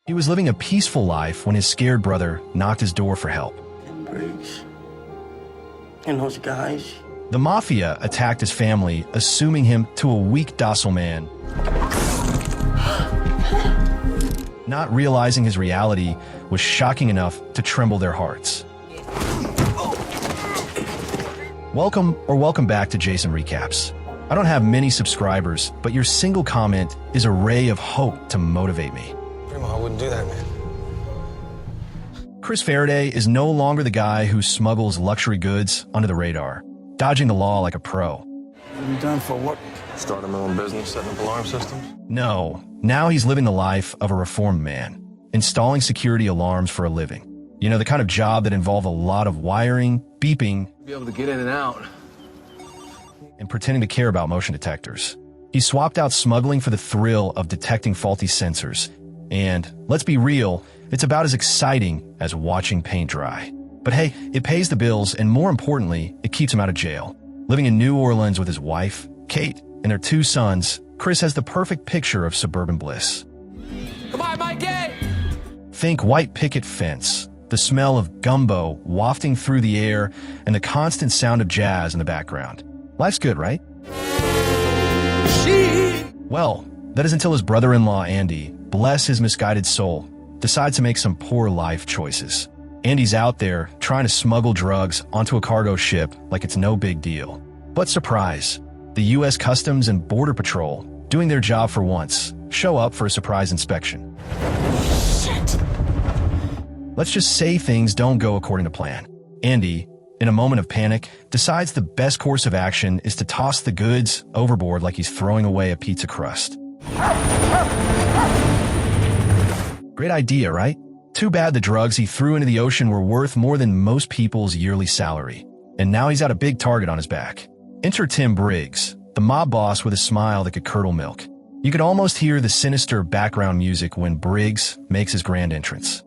He was living a peaceful life when his scared brother knocked his door for help. And Briggs. And those guys. The mafia attacked his family, assuming him to a weak, docile man. Not realizing his reality was shocking enough to tremble their hearts. Welcome back to Jason Recaps. I don't have many subscribers, but your single comment is a ray of hope to motivate me. I wouldn't do that, man. Chris Faraday is no longer the guy who smuggles luxury goods under the radar, dodging the law like a pro. What have you done for what? Starting my own business, setting up alarm systems. No, now he's living the life of a reformed man, installing security alarms for a living. You know, the kind of job that involved a lot of wiring, beeping, Be able to get in and out. and pretending to care about motion detectors. He swapped out smuggling for the thrill of detecting faulty sensors. And, let's be real, it's about as exciting as watching paint dry. But hey, it pays the bills, and more importantly, it keeps him out of jail. Living in New Orleans with his wife, Kate, and their 2 sons, Chris has the perfect picture of suburban bliss. Come on, Mikey! Think white picket fence, the smell of gumbo wafting through the air, and the constant sound of jazz in the background. Life's good, right? Well, that is until his brother-in-law, Andy, bless his misguided soul, decides to make some poor life choices. Andy's out there trying to smuggle drugs onto a cargo ship like it's no big deal. But surprise, the U.S. Customs and Border Patrol, doing their job for once, show up for a surprise inspection. Shit! Let's just say things don't go according to plan. Andy, in a moment of panic, decides the best course of action is to toss the goods overboard like he's throwing away a pizza crust. Great idea, right? Too bad the drugs he threw into the ocean were worth more than most people's yearly salary. And now he's got a big target on his back. Enter Tim Briggs, the mob boss with a smile that could curdle milk. You could almost hear the sinister background music when Briggs makes his grand entrance.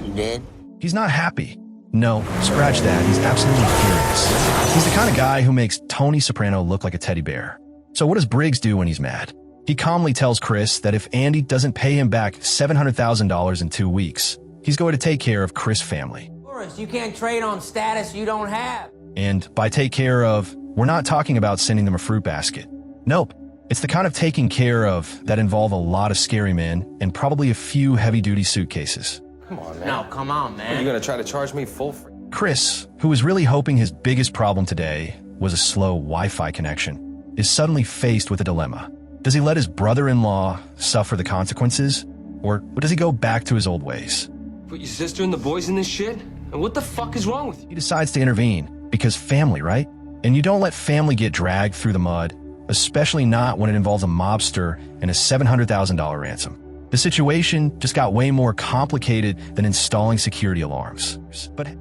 You dead? He's not happy. No, scratch that, he's absolutely furious. He's the kind of guy who makes Tony Soprano look like a teddy bear. So what does Briggs do when he's mad? He calmly tells Chris that if Andy doesn't pay him back $700,000 in 2 weeks, he's going to take care of Chris' family. You can't trade on status you don't have. And by take care of, we're not talking about sending them a fruit basket. Nope. It's the kind of taking care of that involve a lot of scary men and probably a few heavy-duty suitcases. Come on, man. No, come on, Are man. you gonna try to charge me full free? Chris, who was really hoping his biggest problem today was a slow Wi-Fi connection, is suddenly faced with a dilemma. Does he let his brother-in-law suffer the consequences, or does he go back to his old ways? Put your sister and the boys in this shit? And what the fuck is wrong with you? He decides to intervene, because family, right? And you don't let family get dragged through the mud, especially not when it involves a mobster and a $700,000 ransom. The situation just got way more complicated than installing security alarms.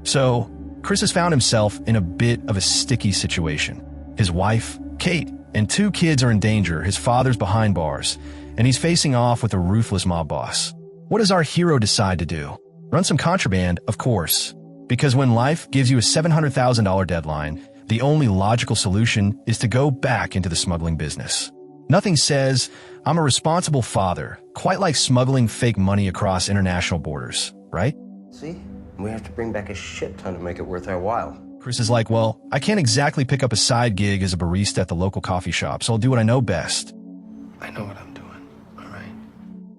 So, Chris has found himself in a bit of a sticky situation. His wife, Kate, and 2 kids are in danger, his father's behind bars, and he's facing off with a ruthless mob boss. What does our hero decide to do? Run some contraband, of course. Because when life gives you a $700,000 deadline, the only logical solution is to go back into the smuggling business. Nothing says, I'm a responsible father, quite like smuggling fake money across international borders, right? See? We have to bring back a shit ton to make it worth our while. Chris is like, well, I can't exactly pick up a side gig as a barista at the local coffee shop, so I'll do what I know best. I know what I'm doing, all right?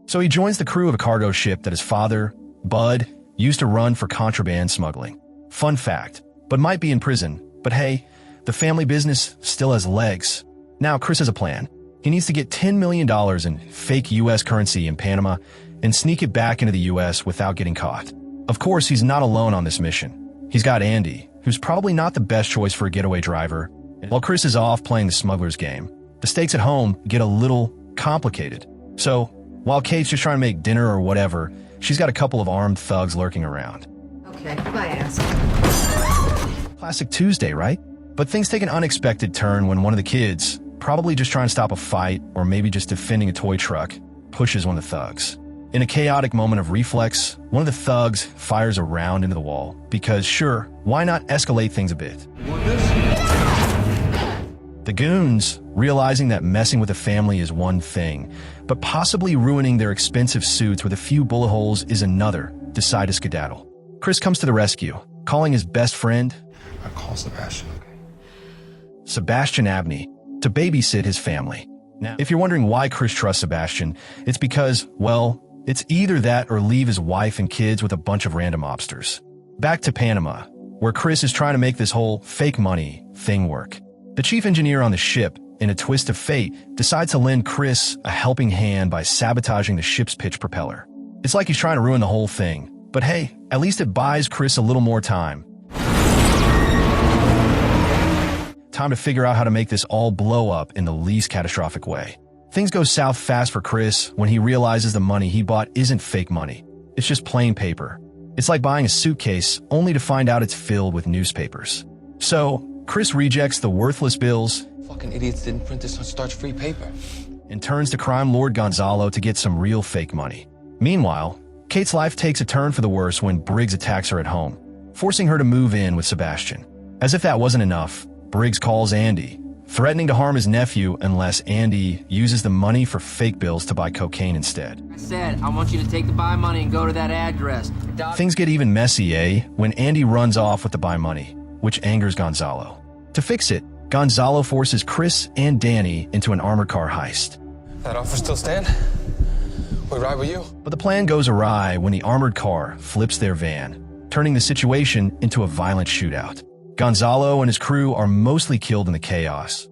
So he joins the crew of a cargo ship that his father, Bud, used to run for contraband smuggling. Fun fact, Bud might be in prison, but hey, the family business still has legs. Now Chris has a plan. He needs to get $10 million in fake U.S. currency in Panama and sneak it back into the U.S. without getting caught. Of course, he's not alone on this mission. He's got Andy, who's probably not the best choice for a getaway driver. While Chris is off playing the smuggler's game, the stakes at home get a little complicated. So, while Kate's just trying to make dinner or whatever, she's got a couple of armed thugs lurking around. Okay, my ass. Classic Tuesday, right? But things take an unexpected turn when one of the kids, probably just trying to stop a fight or maybe just defending a toy truck, pushes one of the thugs. In a chaotic moment of reflex, one of the thugs fires a round into the wall because, sure, why not escalate things a bit? The goons, realizing that messing with a family is one thing, but possibly ruining their expensive suits with a few bullet holes is another, decide to skedaddle. Chris comes to the rescue, calling his best friend, I call Sebastian. Sebastian Abney, to babysit his family. Now, if you're wondering why Chris trusts Sebastian, it's because, well, it's either that or leave his wife and kids with a bunch of random mobsters. Back to Panama, where Chris is trying to make this whole fake money thing work. The chief engineer on the ship, in a twist of fate, decides to lend Chris a helping hand by sabotaging the ship's pitch propeller. It's like he's trying to ruin the whole thing, but hey, at least it buys Chris a little more time. Time to figure out how to make this all blow up in the least catastrophic way. Things go south fast for Chris when he realizes the money he bought isn't fake money. It's just plain paper. It's like buying a suitcase only to find out it's filled with newspapers. So, Chris rejects the worthless bills Fucking idiots didn't print this on starch-free paper. and turns to crime lord Gonzalo to get some real fake money. Meanwhile, Kate's life takes a turn for the worse when Briggs attacks her at home, forcing her to move in with Sebastian. As if that wasn't enough, Briggs calls Andy, threatening to harm his nephew unless Andy uses the money for fake bills to buy cocaine instead. I said, I want you to take the buy money and go to that address. Things get even messy, when Andy runs off with the buy money, which angers Gonzalo. To fix it, Gonzalo forces Chris and Danny into an armored car heist. That offer still stand? We ride with you? But the plan goes awry when the armored car flips their van, turning the situation into a violent shootout. Gonzalo and his crew are mostly killed in the chaos.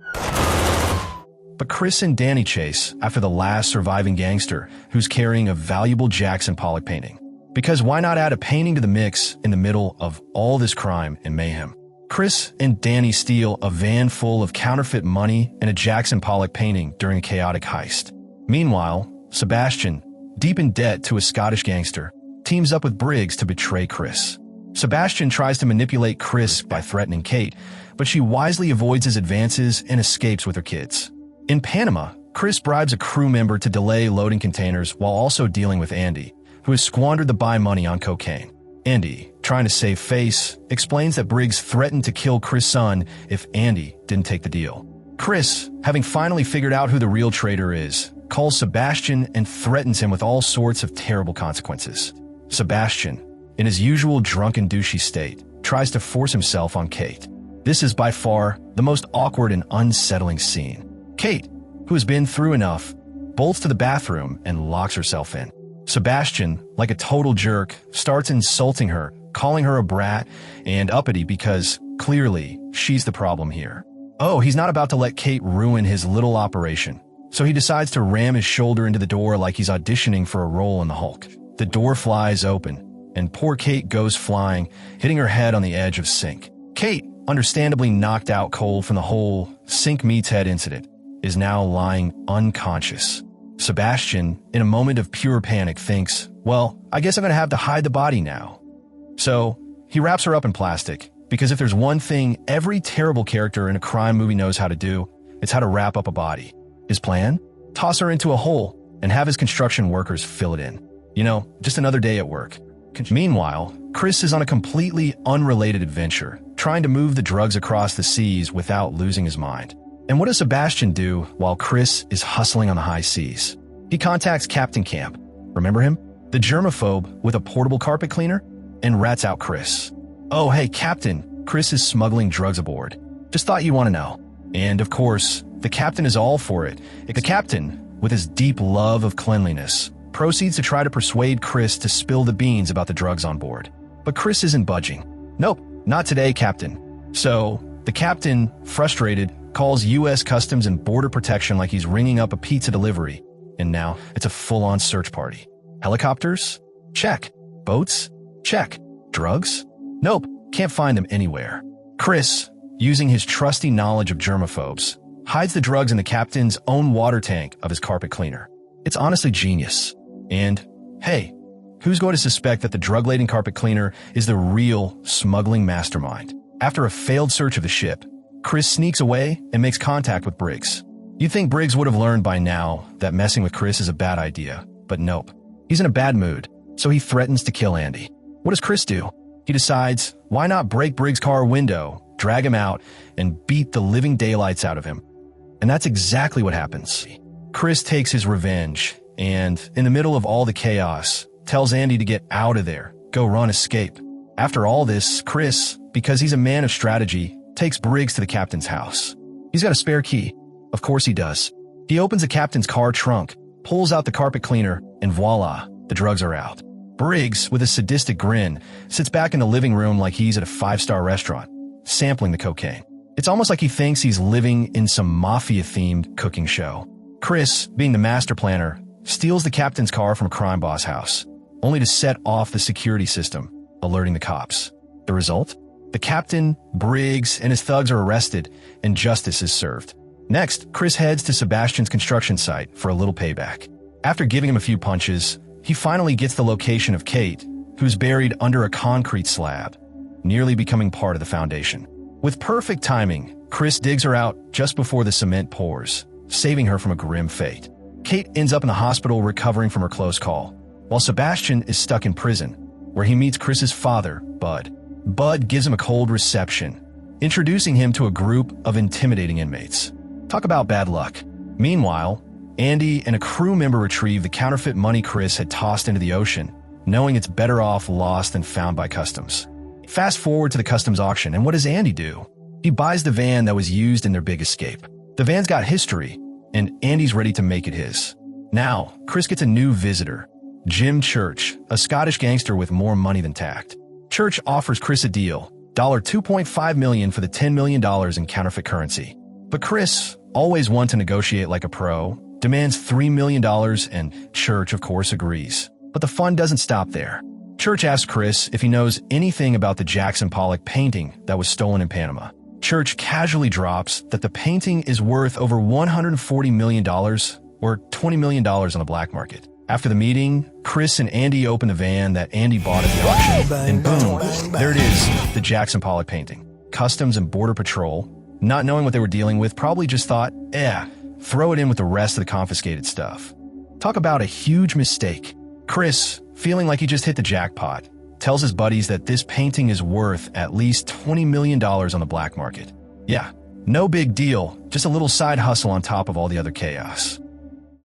But Chris and Danny chase after the last surviving gangster who's carrying a valuable Jackson Pollock painting. Because why not add a painting to the mix in the middle of all this crime and mayhem? Chris and Danny steal a van full of counterfeit money and a Jackson Pollock painting during a chaotic heist. Meanwhile, Sebastian, deep in debt to a Scottish gangster, teams up with Briggs to betray Chris. Sebastian tries to manipulate Chris by threatening Kate, but she wisely avoids his advances and escapes with her kids. In Panama, Chris bribes a crew member to delay loading containers while also dealing with Andy, who has squandered the buy money on cocaine. Andy, trying to save face, explains that Briggs threatened to kill Chris' son if Andy didn't take the deal. Chris, having finally figured out who the real traitor is, calls Sebastian and threatens him with all sorts of terrible consequences. Sebastian, in his usual drunken douchey state, tries to force himself on Kate. This is by far the most awkward and unsettling scene. Kate, who has been through enough, bolts to the bathroom and locks herself in. Sebastian, like a total jerk, starts insulting her, calling her a brat and uppity because, clearly, she's the problem here. Oh, he's not about to let Kate ruin his little operation, so he decides to ram his shoulder into the door like he's auditioning for a role in the Hulk. The door flies open, and poor Kate goes flying, hitting her head on the edge of sink. Kate, understandably knocked out cold from the whole sink meets head incident, is now lying unconscious. Sebastian, in a moment of pure panic, thinks, well, I guess I'm gonna have to hide the body now. So, he wraps her up in plastic, because if there's one thing every terrible character in a crime movie knows how to do, it's how to wrap up a body. His plan? Toss her into a hole and have his construction workers fill it in. You know, just another day at work. Meanwhile, Chris is on a completely unrelated adventure, trying to move the drugs across the seas without losing his mind. And what does Sebastian do while Chris is hustling on the high seas? He contacts Captain Camp, remember him? The germaphobe with a portable carpet cleaner, and rats out Chris. Oh, hey, Captain, Chris is smuggling drugs aboard. Just thought you'd want to know. And of course, the captain is all for it. The captain, with his deep love of cleanliness, proceeds to try to persuade Chris to spill the beans about the drugs on board. But Chris isn't budging. Nope, not today, Captain. So, the captain, frustrated, calls U.S. Customs and Border Protection like he's ringing up a pizza delivery. And now, it's a full-on search party. Helicopters? Check. Boats? Check. Drugs? Nope, can't find them anywhere. Chris, using his trusty knowledge of germaphobes, hides the drugs in the captain's own water tank of his carpet cleaner. It's honestly genius. And, hey, who's going to suspect that the drug-laden carpet cleaner is the real smuggling mastermind? After a failed search of the ship, Chris sneaks away and makes contact with Briggs. You'd think Briggs would have learned by now that messing with Chris is a bad idea, but nope. He's in a bad mood, so he threatens to kill Andy. What does Chris do? He decides, why not break Briggs' car window, drag him out, and beat the living daylights out of him. And that's exactly what happens. Chris takes his revenge, and in the middle of all the chaos, tells Andy to get out of there, go run, escape. After all this, Chris, because he's a man of strategy, takes Briggs to the captain's house. He's got a spare key. Of course he does. He opens the captain's car trunk, pulls out the carpet cleaner, and voila, the drugs are out. Briggs, with a sadistic grin, sits back in the living room like he's at a five-star restaurant, sampling the cocaine. It's almost like he thinks he's living in some mafia-themed cooking show. Chris, being the master planner, steals the captain's car from a crime boss house, only to set off the security system, alerting the cops. The result? The captain, Briggs, and his thugs are arrested, and justice is served. Next, Chris heads to Sebastian's construction site for a little payback. After giving him a few punches, he finally gets the location of Kate, who's buried under a concrete slab, nearly becoming part of the foundation. With perfect timing, Chris digs her out just before the cement pours, saving her from a grim fate. Kate ends up in the hospital recovering from her close call, while Sebastian is stuck in prison, where he meets Chris's father, Bud. Bud gives him a cold reception, introducing him to a group of intimidating inmates. Talk about bad luck. Meanwhile, Andy and a crew member retrieve the counterfeit money Chris had tossed into the ocean, knowing it's better off lost than found by customs. Fast forward to the customs auction, and what does Andy do? He buys the van that was used in their big escape. The van's got history, and Andy's ready to make it his. Now, Chris gets a new visitor, Jim Church, a Scottish gangster with more money than tact. Church offers Chris a deal, $2.5 million for the $10 million in counterfeit currency. But Chris, always one to negotiate like a pro, demands $3 million, and Church, of course, agrees. But the fun doesn't stop there. Church asks Chris if he knows anything about the Jackson Pollock painting that was stolen in Panama. Church casually drops that the painting is worth over $140 million, or $20 million on the black market. After the meeting, Chris and Andy open the van that Andy bought at the auction, and boom, there it is, the Jackson Pollock painting. Customs and Border Patrol, not knowing what they were dealing with, probably just thought, throw it in with the rest of the confiscated stuff. Talk about a huge mistake. Chris, feeling like he just hit the jackpot, tells his buddies that this painting is worth at least $20 million on the black market. Yeah, no big deal, just a little side hustle on top of all the other chaos.